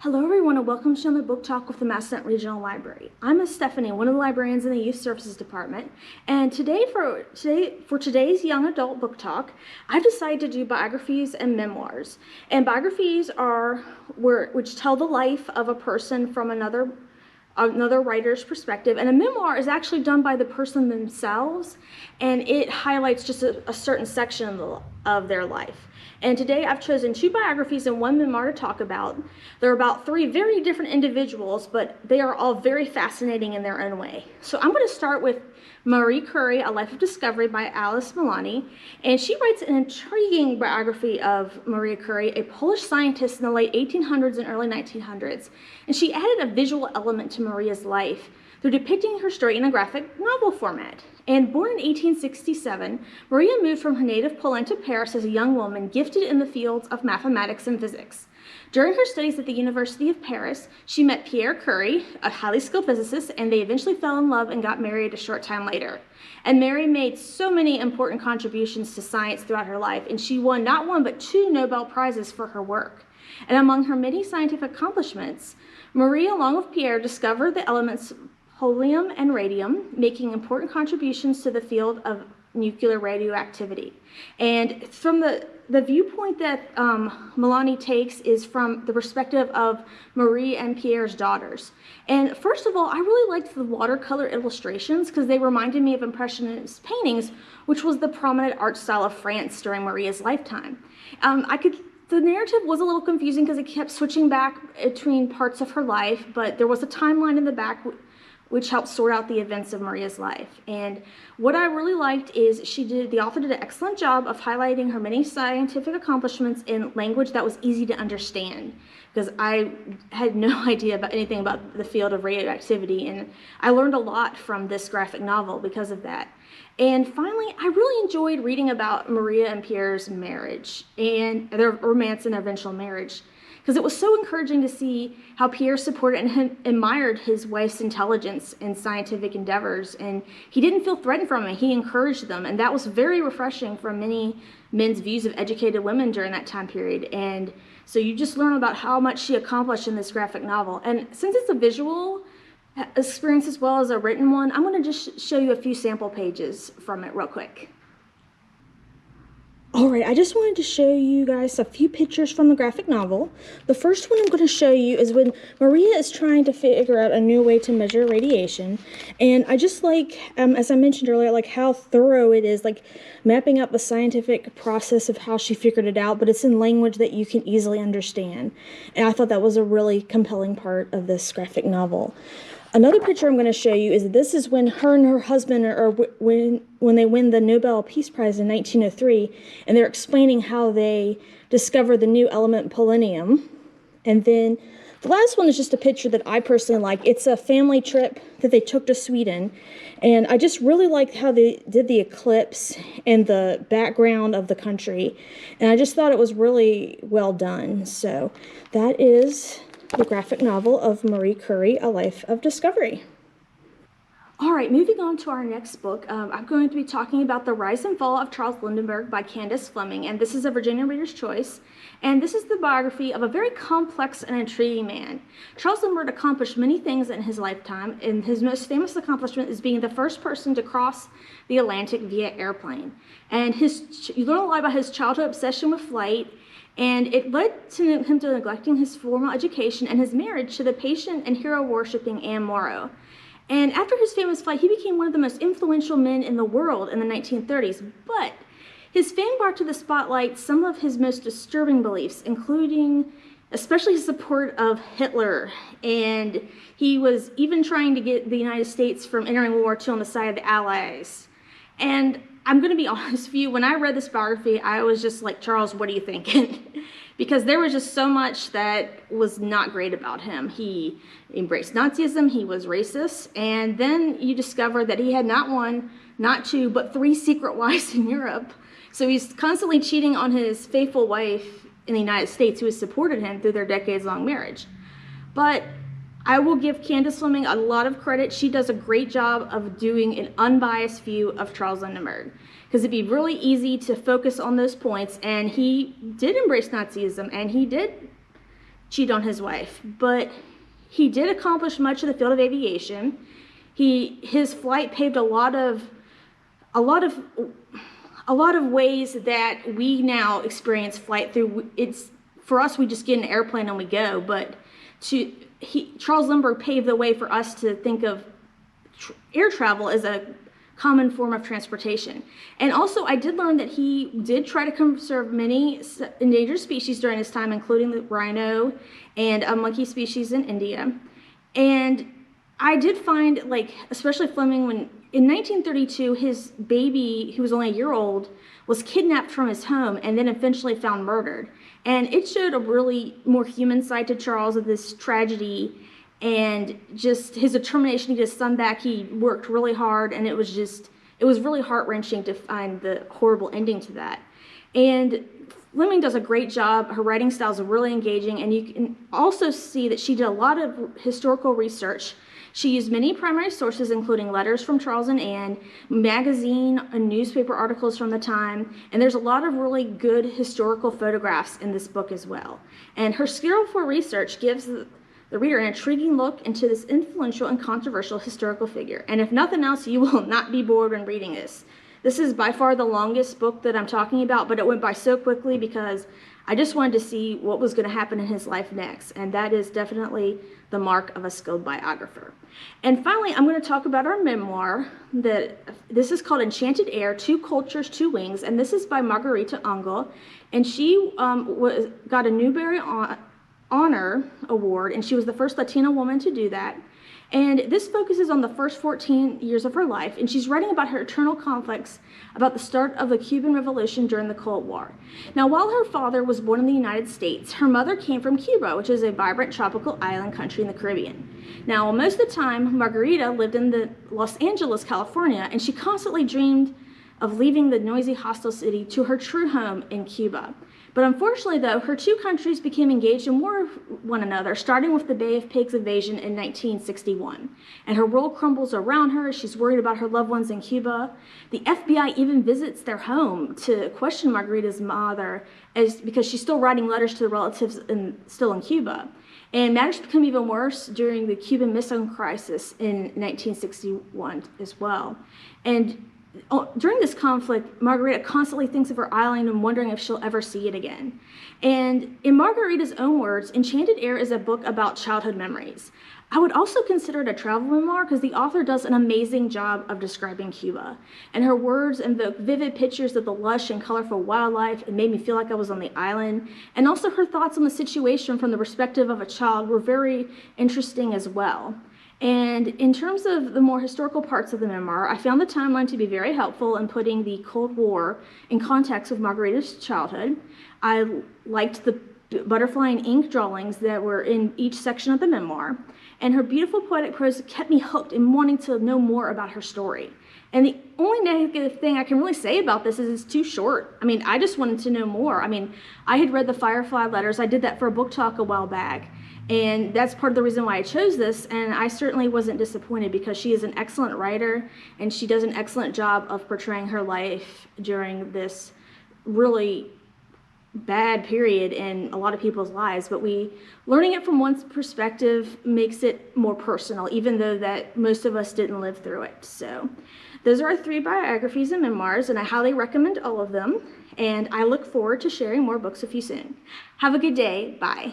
Hello everyone and welcome to another book talk with the Massachusetts Regional Library. I'm Stephanie, one of the librarians in the Youth Services Department, and today for today's young adult book talk, I've decided to do biographies and memoirs. And biographies are which tell the life of a person from another writer's perspective, and a memoir is actually done by the person themselves, and it highlights just a certain section of their life. And today I've chosen two biographies and one memoir to talk about. They're about three very different individuals, but they are all very fascinating in their own way. So I'm going to start with Marie Curie, A Life of Discovery by Alice Milani. And she writes an intriguing biography of Marie Curie, a Polish scientist in the late 1800s and early 1900s. And she added a visual element to Maria's life through depicting her story in a graphic novel format. And born in 1867, Maria moved from her native Poland to Paris as a young woman gifted in the fields of mathematics and physics. During her studies at the University of Paris, she met Pierre Curie, a highly skilled physicist, and they eventually fell in love and got married a short time later. And Mary made so many important contributions to science throughout her life, and she won not one but two Nobel Prizes for her work. And among her many scientific accomplishments, Marie, along with Pierre, discovered the elements polonium and radium, making important contributions to the field of nuclear radioactivity. And from the viewpoint that Milani takes is from the perspective of Marie and Pierre's daughters. And first of all, I really liked the watercolor illustrations because they reminded me of Impressionist paintings, which was the prominent art style of France during Maria's lifetime. The narrative was a little confusing because it kept switching back between parts of her life, but there was a timeline in the back which helped sort out the events of Maria's life. And what I really liked is the author did an excellent job of highlighting her many scientific accomplishments in language that was easy to understand, because I had no idea about anything about the field of radioactivity, and I learned a lot from this graphic novel because of that. And finally, I really enjoyed reading about Maria and Pierre's marriage and their romance and eventual marriage, because it was so encouraging to see how Pierre supported and admired his wife's intelligence and scientific endeavors, and he didn't feel threatened from it. He encouraged them, and that was very refreshing from many men's views of educated women during that time period. And so you just learn about how much she accomplished in this graphic novel. And since it's a visual experience as well as a written one, I'm going to just show you a few sample pages from it real quick. Alright, I just wanted to show you guys a few pictures from the graphic novel. The first one I'm going to show you is when Maria is trying to figure out a new way to measure radiation. And I just like, as I mentioned earlier, like how thorough it is, like mapping out the scientific process of how she figured it out, but it's in language that you can easily understand. And I thought that was a really compelling part of this graphic novel. Another picture I'm going to show you is this is when her and her husband when they win the Nobel Peace Prize in 1903, and they're explaining how they discovered the new element polonium. And then the last one is just a picture that I personally like. It's a family trip that they took to Sweden, and I just really liked how they did the eclipse and the background of the country, and I just thought it was really well done. So that is the graphic novel of Marie Curie, A Life of Discovery. All right, moving on to our next book, I'm going to be talking about The Rise and Fall of Charles Lindbergh by Candace Fleming, and this is a Virginia Reader's Choice, and this is the biography of a very complex and intriguing man. Charles Lindbergh accomplished many things in his lifetime, and his most famous accomplishment is being the first person to cross the Atlantic via airplane. And you learn a lot about his childhood obsession with flight, and it led to him to neglecting his formal education and his marriage to the patient and hero-worshipping Anne Morrow. And after his famous flight, he became one of the most influential men in the world in the 1930s. But his fame brought to the spotlight some of his most disturbing beliefs, including especially his support of Hitler. And he was even trying to get the United States from entering World War II on the side of the Allies. And I'm going to be honest with you, when I read this biography, I was just like, Charles, what are you thinking? Because there was just so much that was not great about him. He embraced Nazism, he was racist, and then you discover that he had not one, not two, but three secret wives in Europe. So he's constantly cheating on his faithful wife in the United States who has supported him through their decades-long marriage. But I will give Candace Fleming a lot of credit. She does a great job of doing an unbiased view of Charles Lindbergh, because it'd be really easy to focus on those points, and he did embrace Nazism, and he did cheat on his wife, but he did accomplish much in the field of aviation. His flight paved a lot of ways that we now experience flight through. For us, we just get in an airplane and we go, but Charles Lindbergh paved the way for us to think of air travel as a common form of transportation. And also, I did learn that he did try to conserve many endangered species during his time, including the rhino and a monkey species in India. And I did find, like, especially Fleming, when in 1932, his baby, who was only a year old, was kidnapped from his home and then eventually found murdered. And it showed a really more human side to Charles of this tragedy and just his determination to get his son back. He worked really hard, and it was really heart-wrenching to find the horrible ending to that. And Fleming does a great job. Her writing style is really engaging, and you can also see that she did a lot of historical research. She used many primary sources, including letters from Charles and Anne, magazine and newspaper articles from the time, and there's a lot of really good historical photographs in this book as well. And her skillful research gives the reader an intriguing look into this influential and controversial historical figure. And if nothing else, you will not be bored when reading this. This is by far the longest book that I'm talking about, but it went by so quickly because I just wanted to see what was going to happen in his life next, and that is definitely the mark of a skilled biographer. And finally, I'm going to talk about our memoir. This is called Enchanted Air, Two Cultures, Two Wings, and this is by Margarita Engle, and she got a Newbery Honor Award, and she was the first Latina woman to do that. And this focuses on the first 14 years of her life, and she's writing about her internal conflicts about the start of the Cuban Revolution during the Cold War. Now, while her father was born in the United States, her mother came from Cuba, which is a vibrant tropical island country in the Caribbean. Now, most of the time, Margarita lived in Los Angeles, California, and she constantly dreamed of leaving the noisy, hostile city to her true home in Cuba. But unfortunately, though, her two countries became engaged in war with one another, starting with the Bay of Pigs invasion in 1961. And her world crumbles around her. She's worried about her loved ones in Cuba. The FBI even visits their home to question Margarita's mother because she's still writing letters to the relatives still in Cuba. And matters become even worse during the Cuban Missile Crisis in 1961 as well. And during this conflict, Margarita constantly thinks of her island and wondering if she'll ever see it again. And in Margarita's own words, Enchanted Air is a book about childhood memories. I would also consider it a travel memoir because the author does an amazing job of describing Cuba. And her words invoke vivid pictures of the lush and colorful wildlife. It made me feel like I was on the island. And also her thoughts on the situation from the perspective of a child were very interesting as well. And in terms of the more historical parts of the memoir, I found the timeline to be very helpful in putting the Cold War in context with Margarita's childhood. I liked the butterfly and ink drawings that were in each section of the memoir, and her beautiful poetic prose kept me hooked in wanting to know more about her story. And the only negative thing I can really say about this is it's too short. I mean, I just wanted to know more. I mean, I had read the Firefly letters. I did that for a book talk a while back. And that's part of the reason why I chose this, and I certainly wasn't disappointed because she is an excellent writer and she does an excellent job of portraying her life during this really bad period in a lot of people's lives. But learning it from one's perspective makes it more personal, even though that most of us didn't live through it. So those are our 3 biographies and memoirs, and I highly recommend all of them. And I look forward to sharing more books with you soon. Have a good day. Bye.